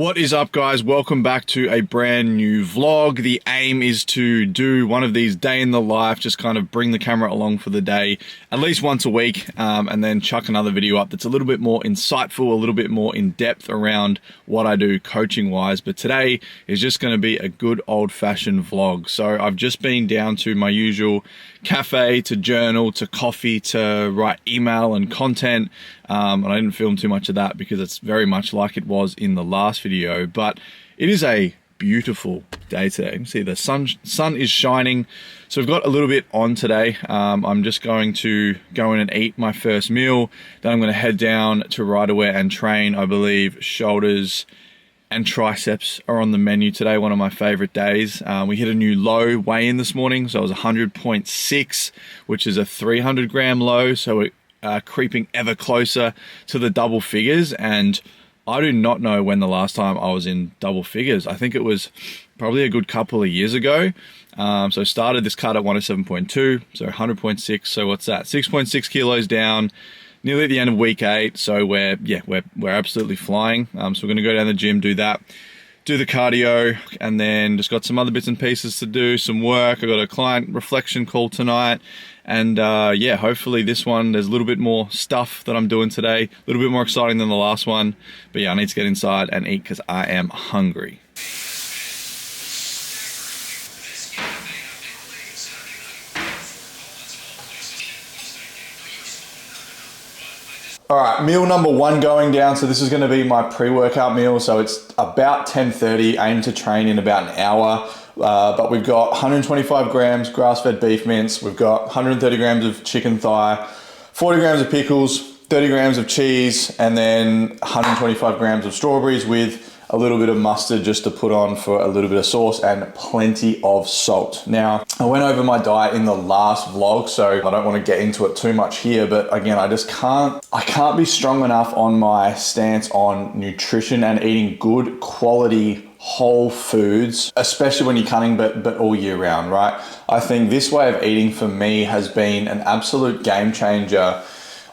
What is up, guys? Welcome back to a brand new vlog. The aim is to do one of these day in the life, just kind of bring the camera along for the day at least once a week, and then chuck another video up that's a little bit more insightful, a little bit more in depth around what I do coaching wise. But today is just going to be a good old fashioned vlog. So I've just been down to my usual cafe to journal to coffee to write email and content. And I didn't film too much of that because it's very much like it was in the last video, but it is a beautiful day today. You can see the sun is shining. So I've got a little bit on today. I'm just going to go in and eat my first meal. Then I'm going to head down to Riderwear and train. I believe shoulders and triceps are on the menu today, one of my favorite days. We hit a new low weigh-in this morning, so it was 100.6, which is a 300 gram low, so it creeping ever closer to the double figures. And I do not know when the last time I was in double figures. I think it was probably a good couple of years ago. So started this cut at 107.2, so 100.6. So what's that? 6.6 kilos down, nearly at the end of week 8. So we're absolutely flying. So we're going to go down the gym, do that, do the cardio, and then just got some other bits and pieces to do, some work. I got a client reflection call tonight. And yeah, hopefully this one, there's a little bit more stuff that I'm doing today, a little bit more exciting than the last one. But yeah, I need to get inside and eat because I am hungry. All right, meal number 1 going down. So this is going to be my pre-workout meal. So it's about 10:30, aim to train in about an hour. But we've got 125 grams grass-fed beef mince. We've got 130 grams of chicken thigh, 40 grams of pickles, 30 grams of cheese, and then 125 grams of strawberries with a little bit of mustard just to put on for a little bit of sauce, and plenty of salt. Now, I went over my diet in the last vlog, so I don't want to get into it too much here, but again, I can't be strong enough on my stance on nutrition and eating good quality whole foods, especially when you're cutting, but all year round, right? I think this way of eating for me has been an absolute game changer.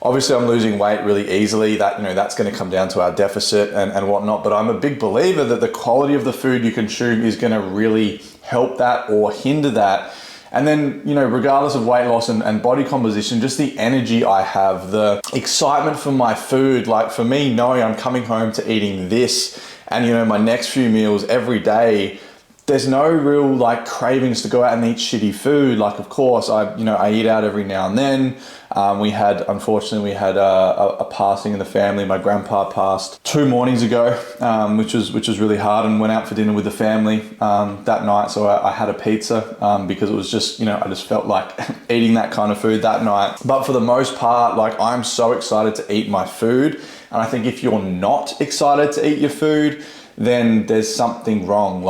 Obviously, I'm losing weight really easily. That's going to come down to our deficit and whatnot. But I'm a big believer that the quality of the food you consume is going to really help that or hinder that. And then, regardless of weight loss and body composition, just the energy I have, the excitement for my food. Like for me, knowing I'm coming home to eating this and, my next few meals every day, there's no real cravings to go out and eat shitty food. Like, of course, I eat out every now and then. Unfortunately, we had a passing in the family. My grandpa passed 2 mornings ago, which was really hard, and went out for dinner with the family that night. So I had a pizza because it was just, I just felt like eating that kind of food that night. But for the most part, I'm so excited to eat my food. And I think if you're not excited to eat your food, then there's something wrong.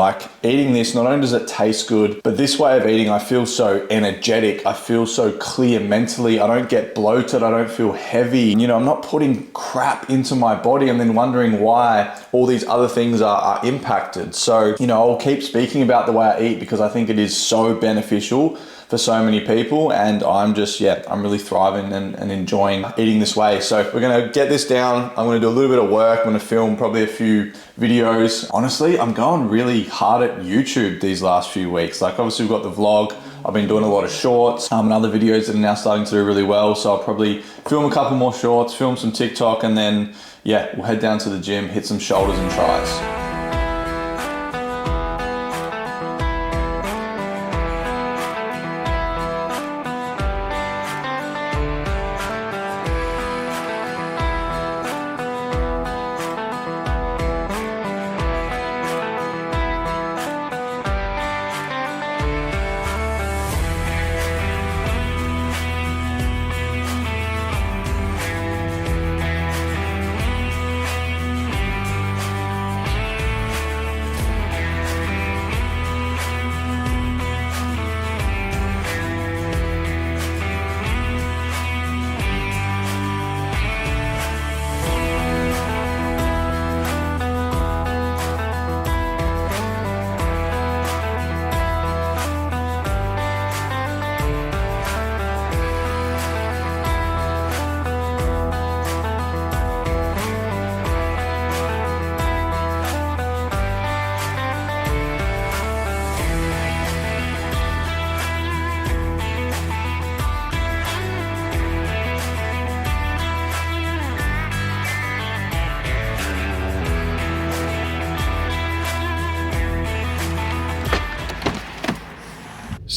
Eating this, not only does it taste good, but this way of eating, I feel so energetic. I feel so clear mentally. I don't get bloated. I don't feel heavy. I'm not putting crap into my body and then wondering why all these other things are impacted. So, I'll keep speaking about the way I eat because I think it is so beneficial for so many people, and I'm really thriving and enjoying eating this way. So we're gonna get this down. I'm gonna do a little bit of work. I'm gonna film probably a few videos. Honestly, I'm going really hard at YouTube these last few weeks. Obviously we've got the vlog. I've been doing a lot of shorts and other videos that are now starting to do really well. So I'll probably film a couple more shorts, film some TikTok, and then we'll head down to the gym, hit some shoulders and tries.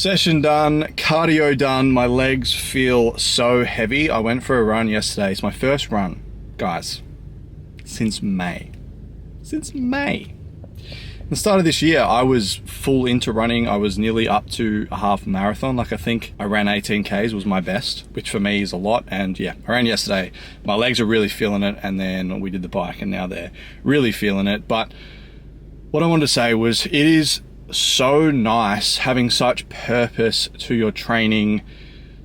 Session done, cardio done. My legs feel so heavy. I went for a run yesterday. It's my first run, guys, since May. The start of this year, I was full into running. I was nearly up to a half marathon. Like, I think I ran 18 Ks was my best, which for me is a lot. And yeah, I ran yesterday. My legs are really feeling it. And then we did the bike and now they're really feeling it. But what I wanted to say was, it is so nice having such purpose to your training,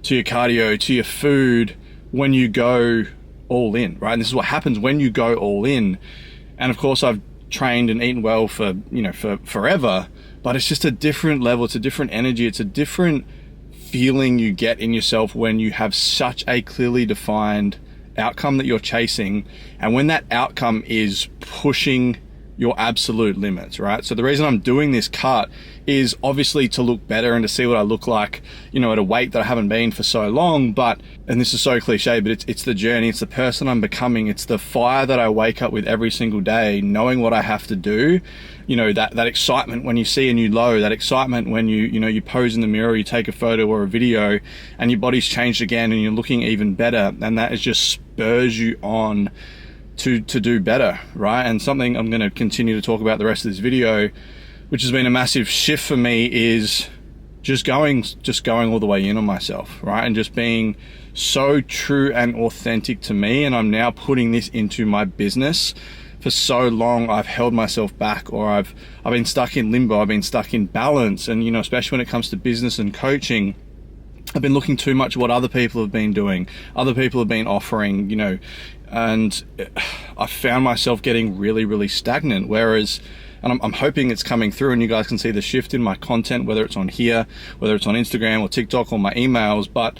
to your cardio, to your food when you go all in, right? And this is what happens when you go all in. And of course, I've trained and eaten well for forever, but it's just a different level. It's a different energy. It's a different feeling you get in yourself when you have such a clearly defined outcome that you're chasing, and when that outcome is pushing your absolute limits, right? So the reason I'm doing this cut is obviously to look better and to see what I look like, at a weight that I haven't been for so long. But, and this is so cliche, but it's the journey, it's the person I'm becoming, it's the fire that I wake up with every single day, knowing what I have to do. That excitement when you see a new low, that excitement when you pose in the mirror, you take a photo or a video and your body's changed again and you're looking even better. And that is just spurs you on to do better, right? And something I'm going to continue to talk about the rest of this video, which has been a massive shift for me, is just going all the way in on myself, right? And just being so true and authentic to me. And I'm now putting this into my business. For so long, I've held myself back, or I've been stuck in limbo. I've been stuck in balance. And, especially when it comes to business and coaching, I've been looking too much at what other people have been doing, other people have been offering, and I found myself getting really, really stagnant. Whereas, and I'm hoping it's coming through and you guys can see the shift in my content, whether it's on here, whether it's on Instagram or TikTok or my emails, but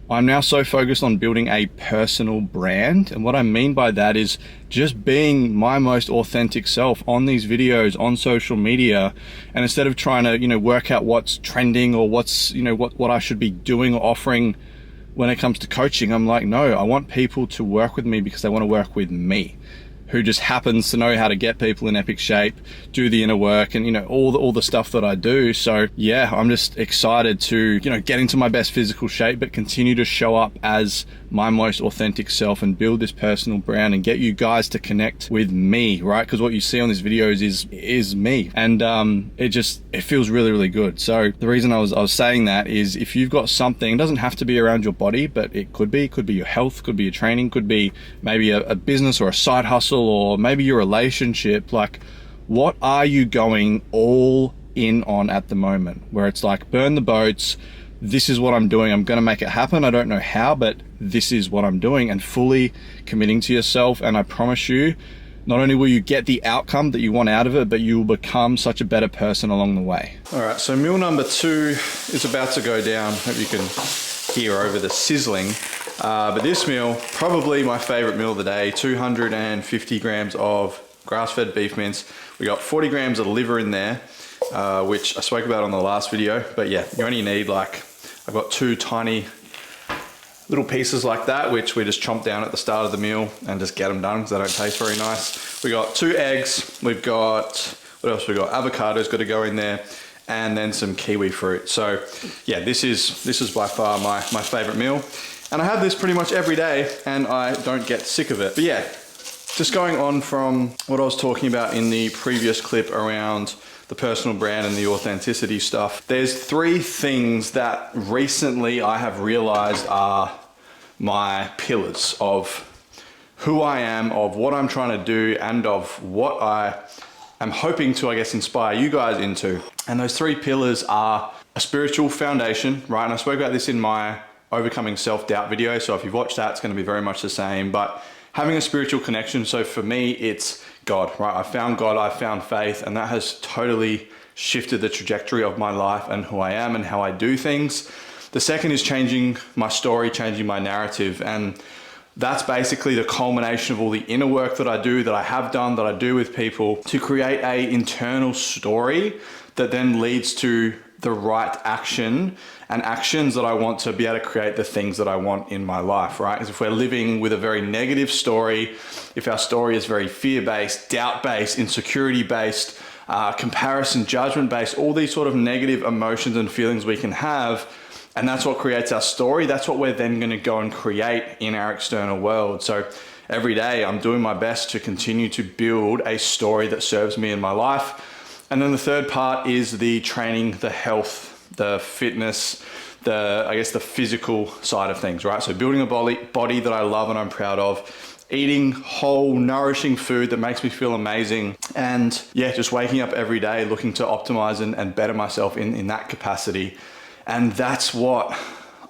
I'm now so focused on building a personal brand. And what I mean by that is just being my most authentic self on these videos, on social media. And instead of trying to, work out what's trending or what's, what I should be doing or offering when it comes to coaching, I'm like, no, I want people to work with me because they want to work with me, who just happens to know how to get people in epic shape, do the inner work, and all the stuff that I do. So yeah, I'm just excited to get into my best physical shape, but continue to show up as my most authentic self and build this personal brand and get you guys to connect with me, right? Because what you see on these videos is me, and it feels really, really good. So the reason I was saying that is, if you've got something, it doesn't have to be around your body, but it could be your health, could be your training, could be maybe a business or a side hustle, or maybe your relationship. Like, what are you going all in on at the moment, where it's like, burn the boats, this is what I'm doing, I'm going to make it happen, I don't know how, but this is what I'm doing, and fully committing to yourself. And I promise you, not only will you get the outcome that you want out of it, but you will become such a better person along the way. All right, so meal number 2 is about to go down. Hope you can hear over the sizzling. But this meal, probably my favorite meal of the day, 250 grams of grass-fed beef mince. We got 40 grams of liver in there, which I spoke about on the last video. But yeah, you only need I've got 2 tiny little pieces like that, which we just chomp down at the start of the meal and just get them done because they don't taste very nice. We got 2 eggs. We've got, what else we got? Avocado's got to go in there, and then some kiwi fruit. So yeah, this is by far my favorite meal. And I have this pretty much every day and I don't get sick of it. But yeah, just going on from what I was talking about in the previous clip around the personal brand and the authenticity stuff, there's 3 things that recently I have realized are my pillars of who I am, of what I'm trying to do, and of what I am hoping to, I guess, inspire you guys into. And those 3 pillars are a spiritual foundation, right? And I spoke about this in my overcoming self-doubt video. So if you've watched that, it's going to be very much the same, but having a spiritual connection. So for me, it's God, right? I found God, I found faith, and that has totally shifted the trajectory of my life and who I am and how I do things. The second is changing my story, changing my narrative. And that's basically the culmination of all the inner work that I do, that I have done, that I do with people, to create an internal story that then leads to the right action and actions that I want to be able to create the things that I want in my life, right? Because if we're living with a very negative story, if our story is very fear-based, doubt-based, insecurity-based, comparison, judgment based, all these sort of negative emotions and feelings we can have. And that's what creates our story. That's what we're then going to go and create in our external world. So every day I'm doing my best to continue to build a story that serves me in my life. And then the third part is the training, the health, the fitness, I guess the physical side of things, right? So building a body that I love and I'm proud of, eating whole, nourishing food that makes me feel amazing. And yeah, just waking up every day looking to optimize and better myself in that capacity. And that's what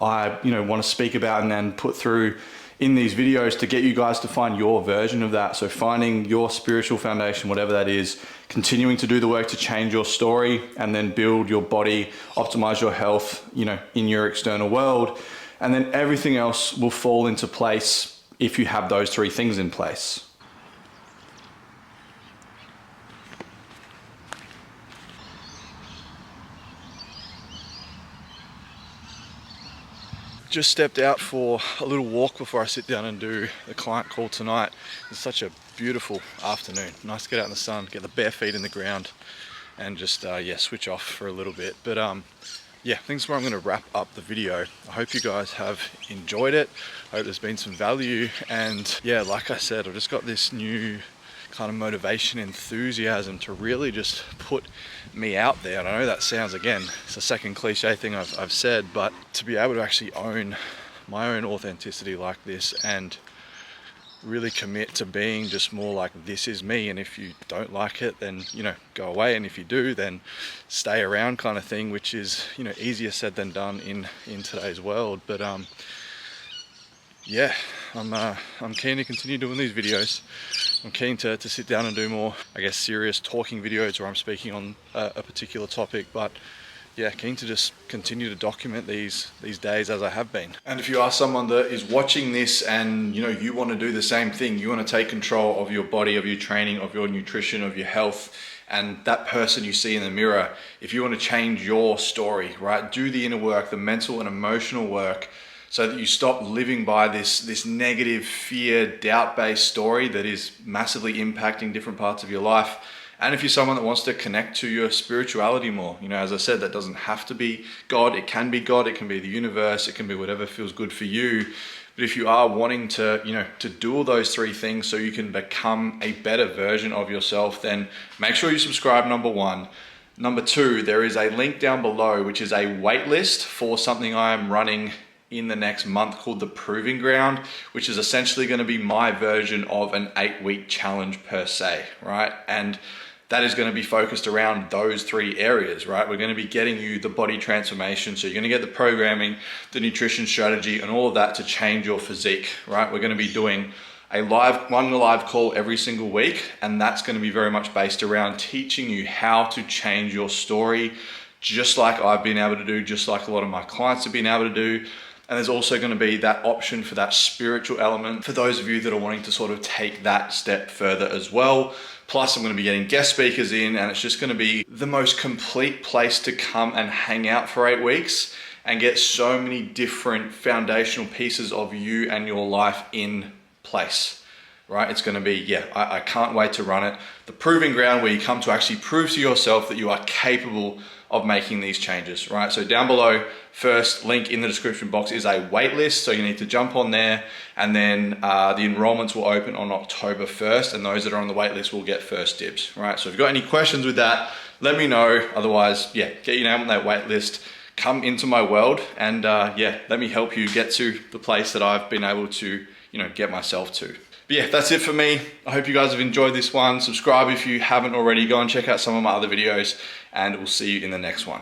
I want to speak about and then put through in these videos to get you guys to find your version of that. So finding your spiritual foundation, whatever that is, continuing to do the work to change your story and then build your body, optimize your health, in your external world. And then everything else will fall into place if you have those three things in place. Just stepped out for a little walk before I sit down and do the client call tonight. It's such a beautiful afternoon. Nice to get out in the sun, get the bare feet in the ground and just, switch off for a little bit. But I think that's where I'm gonna wrap up the video. I hope you guys have enjoyed it. I hope there's been some value. And yeah, like I said, I've just got this new kind of motivation, enthusiasm to really just put me out there. And I know that sounds, again, it's the second cliche thing I've said, but to be able to actually own my own authenticity like this and really commit to being just more like, this is me, and if you don't like it, then go away, and if you do, then stay around, kind of thing, which is easier said than done in today's world. But I'm keen to continue doing these videos. I'm keen to sit down and do more, I guess, serious talking videos where I'm speaking on a particular topic, but yeah, keen to just continue to document these days as I have been. And if you are someone that is watching this and you want to do the same thing, you want to take control of your body, of your training, of your nutrition, of your health, and that person you see in the mirror, if you want to change your story, right, do the inner work, the mental and emotional work, so that you stop living by this negative, fear, doubt-based story that is massively impacting different parts of your life. And if you're someone that wants to connect to your spirituality more, as I said, that doesn't have to be God. It can be God, it can be the universe, it can be whatever feels good for you. But if you are wanting to, to do all those three things so you can become a better version of yourself, then make sure you subscribe, number one. Number two, there is a link down below, which is a wait list for something I am running in the next month called the Proving Ground, which is essentially going to be my version of an 8-week challenge per se, right? And that is going to be focused around those three areas, right? We're going to be getting you the body transformation. So you're going to get the programming, the nutrition strategy, and all of that to change your physique, right? We're going to be doing one live call every single week. And that's going to be very much based around teaching you how to change your story, just like I've been able to do, just like a lot of my clients have been able to do. And there's also going to be that option for that spiritual element for those of you that are wanting to sort of take that step further as well. Plus, I'm going to be getting guest speakers in, and it's just going to be the most complete place to come and hang out for 8 weeks and get so many different foundational pieces of you and your life in place, right? It's going to be, I can't wait to run it. The Proving Ground, where you come to actually prove to yourself that you are capable of making these changes, right? So down below, first link in the description box is a wait list. So you need to jump on there, and then the enrollments will open on October 1st, and those that are on the wait list will get first dibs, right? So if you've got any questions with that, let me know. Otherwise, get your name on that wait list, come into my world, and let me help you get to the place that I've been able to, get myself to. But that's it for me. I hope you guys have enjoyed this one. Subscribe if you haven't already. Go and check out some of my other videos, and we'll see you in the next one.